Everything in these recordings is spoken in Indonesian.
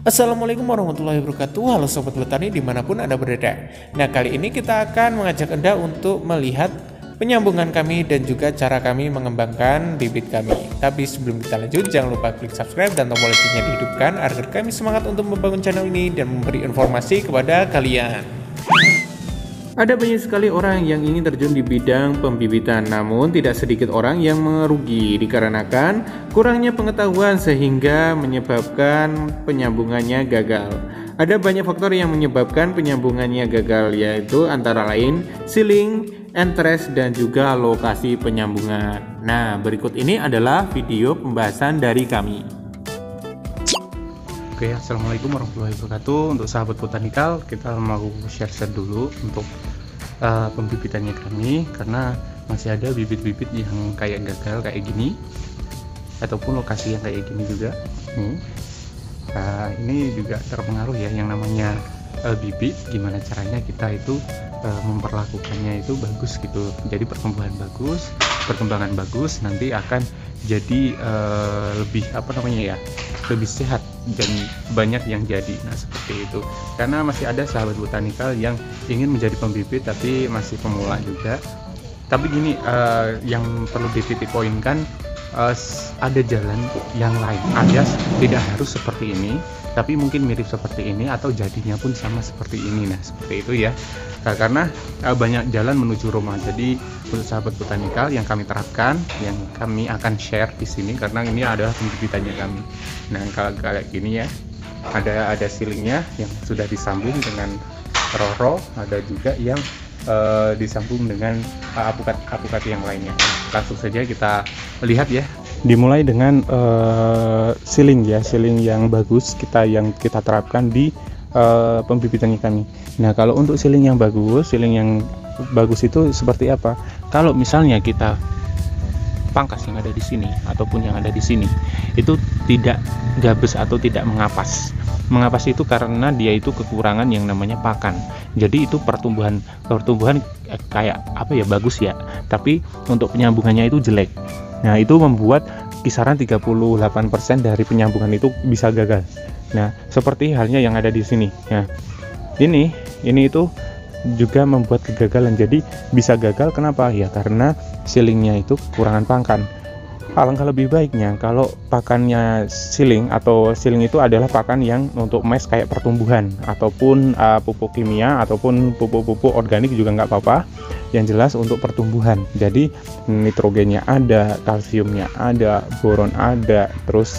Assalamualaikum warahmatullahi wabarakatuh. Halo Sobat Petani dimanapun Anda berada. Nah, kali ini kita akan mengajak Anda untuk melihat penyambungan kami dan juga cara kami mengembangkan bibit kami. Tapi sebelum kita lanjut, jangan lupa klik subscribe dan tombol loncengnya dihidupkan agar kami semangat untuk membangun channel ini dan memberi informasi kepada kalian. Ada banyak sekali orang yang ingin terjun di bidang pembibitan, namun tidak sedikit orang yang merugi dikarenakan kurangnya pengetahuan sehingga menyebabkan penyambungannya gagal. Ada banyak faktor yang menyebabkan penyambungannya gagal, yaitu antara lain sealing, entres, dan juga lokasi penyambungan. Nah, berikut ini adalah video pembahasan dari kami. Oke, assalamualaikum warahmatullahi wabarakatuh. Untuk sahabat botanikal, kita mau share dulu untuk pembibitannya kami, karena masih ada bibit-bibit yang kayak gagal kayak gini, ataupun lokasi yang kayak gini juga. Ini juga terpengaruh ya, yang namanya bibit. Gimana caranya kita itu memperlakukannya itu bagus gitu. Jadi perkembangan bagus nanti akan jadi lebih lebih sehat dan banyak yang jadi. Nah, seperti itu. Karena masih ada sahabat botanikal yang ingin menjadi pembibit tapi masih pemula juga. Tapi gini, yang perlu dititik poinkan, ada jalan yang lain, alias tidak harus seperti ini, tapi mungkin mirip seperti ini atau jadinya pun sama seperti ini. Nah, seperti itu ya. Karena banyak jalan menuju Roma. Jadi untuk sahabat botanikal yang kami terapkan, yang kami akan share di sini, karena ini adalah pembibitannya kami. Nah, kalau kayak gini ya, ada sealingnya yang sudah disambung dengan roro, ada juga yang disambung dengan apukat yang lainnya. Langsung saja kita lihat ya. Dimulai dengan sealing yang bagus yang kita terapkan di pembibitannya kami. Nah, kalau untuk sealing yang bagus itu seperti apa? Kalau misalnya kita pangkas yang ada di sini ataupun yang ada di sini, itu tidak gabes atau tidak mengapas. Mengapas itu karena dia itu kekurangan yang namanya pakan. Jadi itu pertumbuhan kayak bagus ya, tapi untuk penyambungannya itu jelek. Nah, itu membuat kisaran 38% dari penyambungan itu bisa gagal. Nah, seperti halnya yang ada di sini. Nah, ini itu juga membuat kegagalan. Jadi bisa gagal, kenapa? Ya karena sealingnya itu kekurangan pakan. Alangkah lebih baiknya kalau pakannya sealing itu adalah pakan yang untuk mes kayak pertumbuhan, ataupun pupuk kimia ataupun pupuk organik juga nggak apa-apa. Yang jelas untuk pertumbuhan. Jadi nitrogennya ada, kalsiumnya ada, boron ada, terus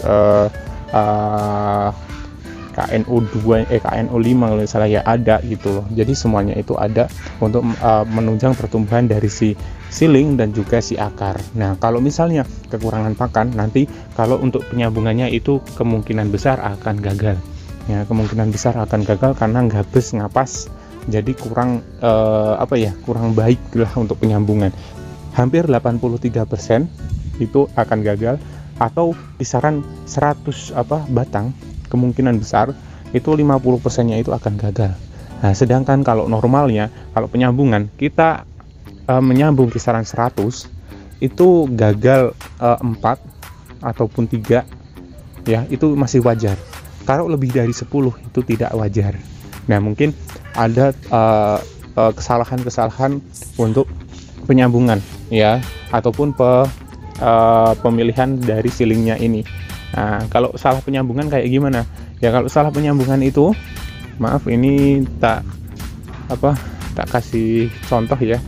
KNO5 kalau salah ya ada gitu loh. Jadi semuanya itu ada untuk menunjang pertumbuhan dari si sealing dan juga si akar. Nah, kalau misalnya kekurangan pakan, nanti kalau untuk penyambungannya itu kemungkinan besar akan gagal. Ya, kemungkinan besar akan gagal karena gabes ngapas. Jadi kurang baik lah untuk penyambungan. Hampir 83% itu akan gagal, atau kisaran 100 batang, kemungkinan besar itu 50%-nya itu akan gagal. Nah, sedangkan kalau normalnya, kalau penyambungan kita menyambung kisaran 100, itu gagal 4 ataupun 3 ya, itu masih wajar. Kalau lebih dari 10 itu tidak wajar. Nah, mungkin ada kesalahan-kesalahan untuk penyambungan ya, ataupun pemilihan dari sealingnya ini. Nah, kalau salah penyambungan kayak gimana? Ya, kalau salah penyambungan itu, maaf ini tak kasih contoh ya.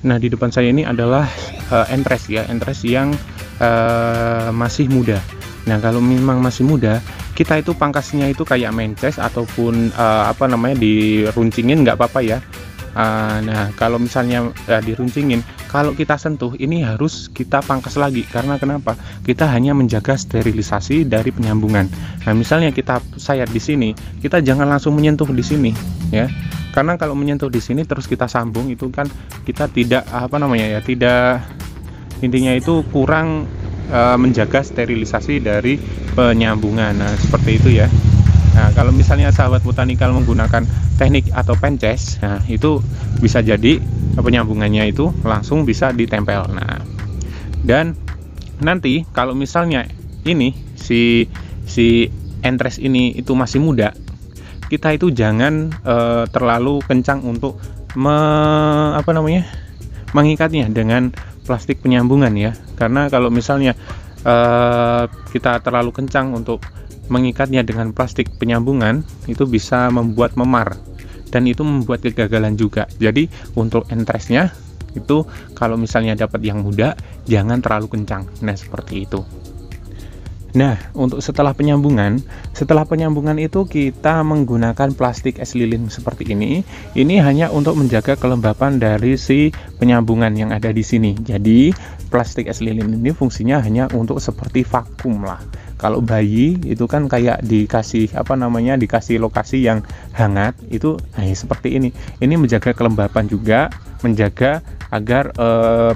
Nah, di depan saya ini adalah entres yang masih muda. Nah, kalau memang masih muda, kita itu pangkasnya itu kayak mences ataupun diruncingin nggak apa-apa ya. Nah, kalau misalnya diruncingin, kalau kita sentuh ini harus kita pangkas lagi. Karena kenapa? Kita hanya menjaga sterilisasi dari penyambungan. Nah, misalnya kita sayat di sini, kita jangan langsung menyentuh di sini ya. Karena kalau menyentuh di sini terus kita sambung, itu kan kita tidak intinya itu kurang menjaga sterilisasi dari penyambungan. Nah, seperti itu ya. Nah, kalau misalnya sahabat botanikal menggunakan teknik atau pences, nah itu bisa jadi penyambungannya itu langsung bisa ditempel. Nah, dan nanti kalau misalnya ini si entres ini itu masih muda, kita itu jangan terlalu kencang untuk mengikatnya dengan plastik penyambungan ya. Karena kalau misalnya kita terlalu kencang untuk mengikatnya dengan plastik penyambungan, itu bisa membuat memar dan itu membuat kegagalan juga. Jadi untuk entresnya itu kalau misalnya dapat yang muda, jangan terlalu kencang. Nah, seperti itu. Nah, untuk setelah penyambungan itu kita menggunakan plastik es lilin seperti ini. Ini hanya untuk menjaga kelembapan dari si penyambungan yang ada di sini. Jadi, plastik es lilin ini fungsinya hanya untuk seperti vakum lah. Kalau bayi itu kan kayak dikasih dikasih lokasi yang hangat, itu seperti ini. Ini menjaga kelembapan juga, menjaga agar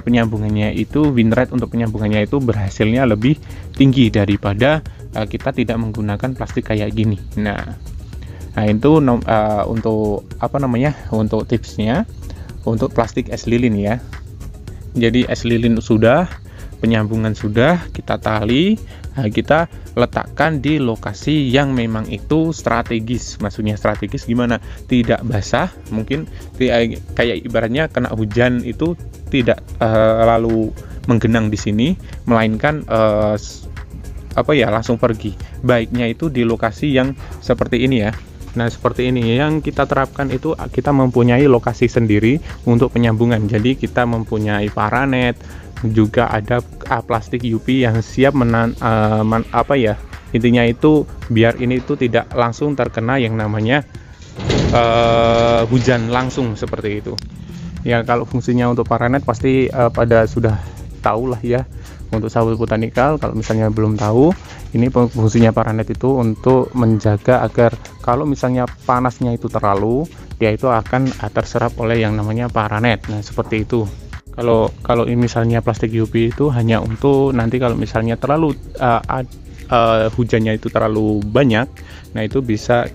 penyambungannya itu, win rate untuk penyambungannya itu berhasilnya lebih tinggi daripada kita tidak menggunakan plastik kayak gini. Nah itu untuk tipsnya untuk plastik es lilin ya. Jadi es lilin sudah, penyambungan sudah, kita tali, kita letakkan di lokasi yang memang itu strategis. Maksudnya strategis gimana? Tidak basah, mungkin kayak ibaratnya kena hujan itu tidak lalu menggenang di sini, melainkan langsung pergi. Baiknya itu di lokasi yang seperti ini ya. Nah, seperti ini yang kita terapkan itu, kita mempunyai lokasi sendiri untuk penyambungan. Jadi kita mempunyai paranet, juga ada plastik UV yang siap intinya itu biar ini itu tidak langsung terkena yang namanya hujan langsung seperti itu. Ya, kalau fungsinya untuk paranet pasti pada sudah tahu lah ya. Untuk sahabat botanikal, kalau misalnya belum tahu, ini fungsinya paranet itu untuk menjaga agar kalau misalnya panasnya itu terlalu, dia itu akan terserap oleh yang namanya paranet. Nah, seperti itu. Kalau ini misalnya plastik UV itu hanya untuk nanti kalau misalnya terlalu hujannya itu terlalu banyak, nah itu bisa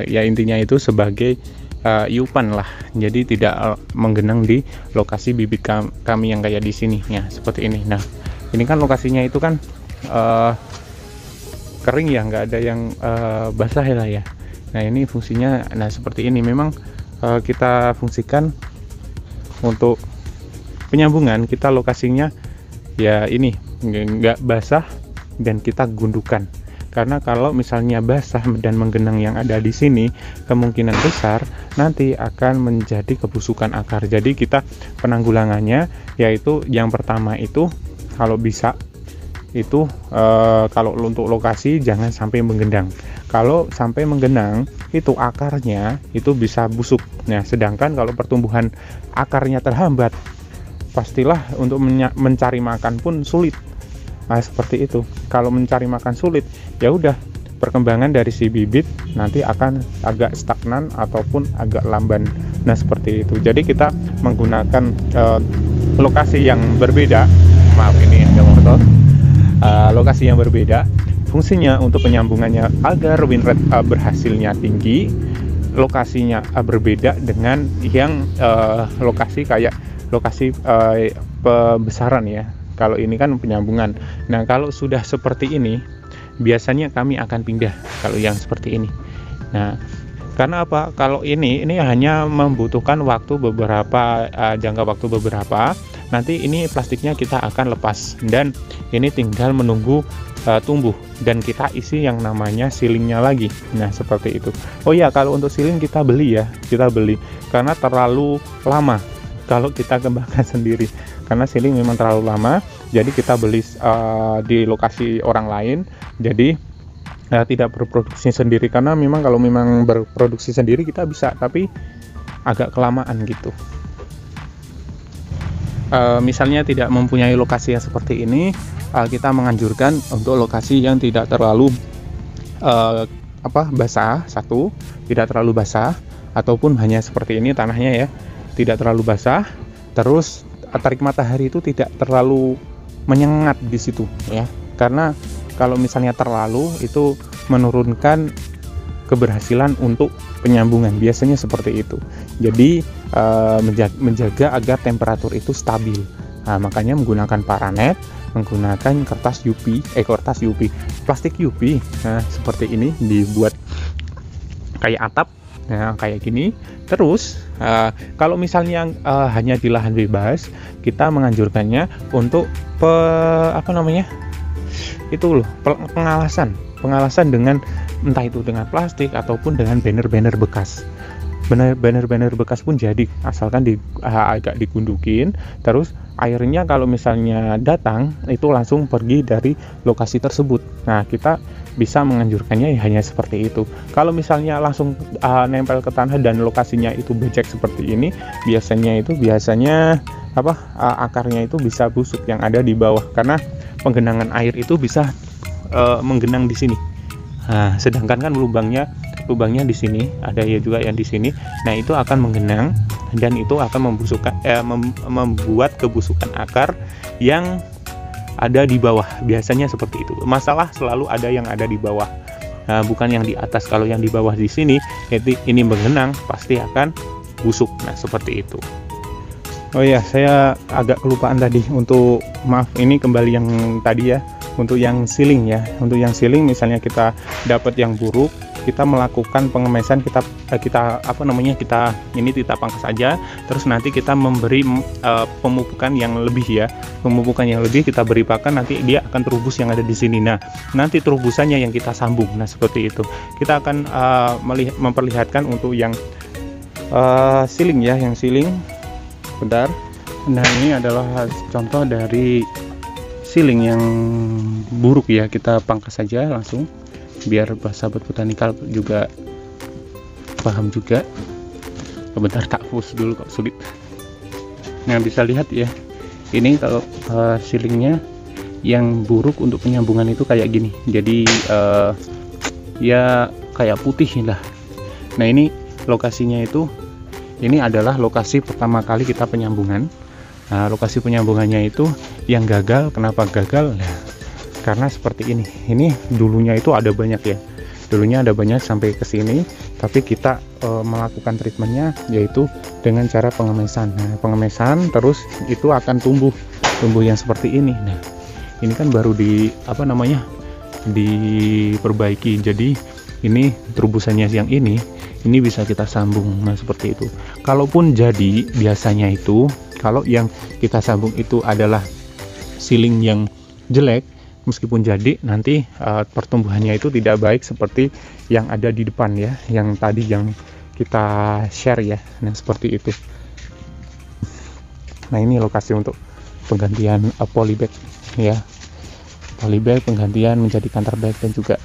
intinya itu sebagai iupan lah, jadi tidak menggenang di lokasi bibit kami yang kayak di sini ya, seperti ini. Nah, ini kan lokasinya itu kan kering ya, nggak ada yang basah lah ya. Nah, ini fungsinya seperti ini. Memang kita fungsikan untuk penyambungan, kita lokasinya ya ini nggak basah dan kita gundukan. Karena kalau misalnya basah dan menggenang yang ada di sini, kemungkinan besar nanti akan menjadi kebusukan akar. Jadi kita penanggulangannya yaitu yang pertama itu kalau bisa itu kalau untuk lokasi jangan sampai menggenang. Kalau sampai menggenang itu akarnya itu bisa busuk. Nah, sedangkan kalau pertumbuhan akarnya terhambat, pastilah untuk mencari makan pun sulit. Nah, seperti itu. Kalau mencari makan sulit, ya udah perkembangan dari si bibit nanti akan agak stagnan ataupun agak lamban. Nah, seperti itu. Jadi kita menggunakan lokasi yang berbeda. Maaf, ini ada motor. Lokasi yang berbeda. Fungsinya untuk penyambungannya agar win rate berhasilnya tinggi. Lokasinya berbeda dengan yang lokasi kayak lokasi pembesaran ya. Kalau ini kan penyambungan. Nah, kalau sudah seperti ini, biasanya kami akan pindah kalau yang seperti ini. Nah, karena apa? Kalau ini hanya membutuhkan waktu beberapa jangka waktu beberapa. Nanti ini plastiknya kita akan lepas dan ini tinggal menunggu tumbuh dan kita isi yang namanya silingnya lagi. Nah, seperti itu. Oh ya, kalau untuk siling kita beli ya, karena terlalu lama kalau kita kembangkan sendiri. Karena siling memang terlalu lama, jadi kita beli di lokasi orang lain. Jadi tidak berproduksi sendiri, karena memang kalau memang berproduksi sendiri kita bisa, tapi agak kelamaan gitu. Misalnya tidak mempunyai lokasi yang seperti ini, kita menganjurkan untuk lokasi yang tidak terlalu basah, tidak terlalu basah, ataupun hanya seperti ini tanahnya ya, tidak terlalu basah, terus tarik matahari itu tidak terlalu menyengat di situ ya, karena kalau misalnya terlalu itu menurunkan keberhasilan untuk penyambungan, biasanya seperti itu. Jadi menjaga agar temperatur itu stabil. Nah, makanya menggunakan paranet menggunakan kertas UV, plastik UV. Nah, seperti ini dibuat kayak atap, nah kayak gini. Terus kalau misalnya hanya di lahan bebas, kita menganjurkannya untuk pengalasan dengan entah itu dengan plastik ataupun dengan banner-banner bekas. Banner-banner bekas pun jadi, asalkan agak digundukin, terus airnya kalau misalnya datang itu langsung pergi dari lokasi tersebut. Nah, kita bisa menganjurkannya hanya seperti itu. Kalau misalnya langsung nempel ke tanah dan lokasinya itu becek seperti ini, biasanya akarnya itu bisa busuk yang ada di bawah, karena penggenangan air itu bisa menggenang di sini. Nah, sedangkan kan lubangnya di sini, ada ya juga yang di sini. Nah, itu akan menggenang dan itu akan membuat kebusukan akar yang ada di bawah. Biasanya seperti itu. Masalah selalu ada yang ada di bawah, bukan yang di atas. Kalau yang di bawah di sini, ini menggenang, pasti akan busuk. Nah, seperti itu. Oh ya, saya agak kelupaan tadi. Maaf, ini kembali yang tadi ya. Untuk yang sealing ya. Untuk yang sealing, misalnya kita dapat yang buruk, kita melakukan pengemesan, kita pangkas saja, terus nanti kita memberi pemupukan yang lebih ya. Pemupukan yang lebih kita beri pakan, nanti dia akan terubus yang ada di sini. Nah, nanti terubusannya yang kita sambung. Nah, seperti itu. Kita akan memperlihatkan untuk yang sealing ya, yang sealing. Bentar. Nah, ini adalah contoh dari sealing yang buruk ya. Kita pangkas saja langsung, biar sahabat botanikal juga paham juga. Bentar, tak fokus dulu kok, sulit. Nah, bisa lihat ya, ini kalau sealingnya yang buruk untuk penyambungan itu kayak gini. Jadi ya kayak putih lah. Nah, ini lokasinya itu, ini adalah lokasi pertama kali kita penyambungan. Nah, lokasi penyambungannya itu yang gagal. Kenapa gagal? Nah, karena seperti ini. Ini dulunya itu ada banyak ya. Dulunya ada banyak sampai ke sini, tapi kita melakukan treatmentnya yaitu dengan cara pengemesan. Nah, pengemesan terus itu akan tumbuh yang seperti ini. Nah, ini kan baru diperbaiki. Jadi ini terubusannya yang ini bisa kita sambung. Nah, seperti itu. Kalaupun jadi, biasanya itu kalau yang kita sambung itu adalah sealing yang jelek, meskipun jadi, nanti pertumbuhannya itu tidak baik seperti yang ada di depan ya, yang tadi yang kita share ya. Nah, seperti itu. Nah, ini lokasi untuk penggantian polybag ya. Polybag penggantian menjadi counter bag, dan juga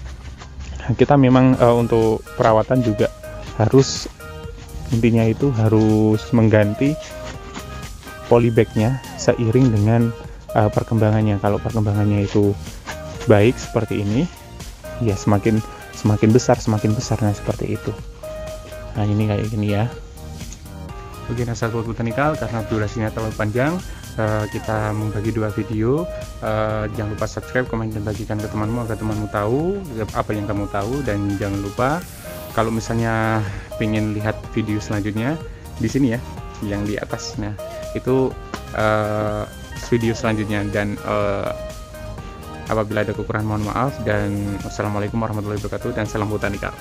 kita memang untuk perawatan juga harus, intinya itu harus mengganti polybagnya seiring dengan perkembangannya. Kalau perkembangannya itu baik seperti ini ya, semakin besar. Nah, seperti itu. Nah, ini kayak gini ya. Oke, nah sahabat botanikal, karena durasinya terlalu panjang, kita membagi dua video. Jangan lupa subscribe, komen, dan bagikan ke temanmu agar temanmu tahu apa yang kamu tahu. Dan jangan lupa kalau misalnya pengen lihat video selanjutnya, di sini ya, yang di atas. Nah, itu video selanjutnya. Dan apabila ada kekurangan, mohon maaf. Dan wassalamualaikum warahmatullahi wabarakatuh, dan salam botanikal.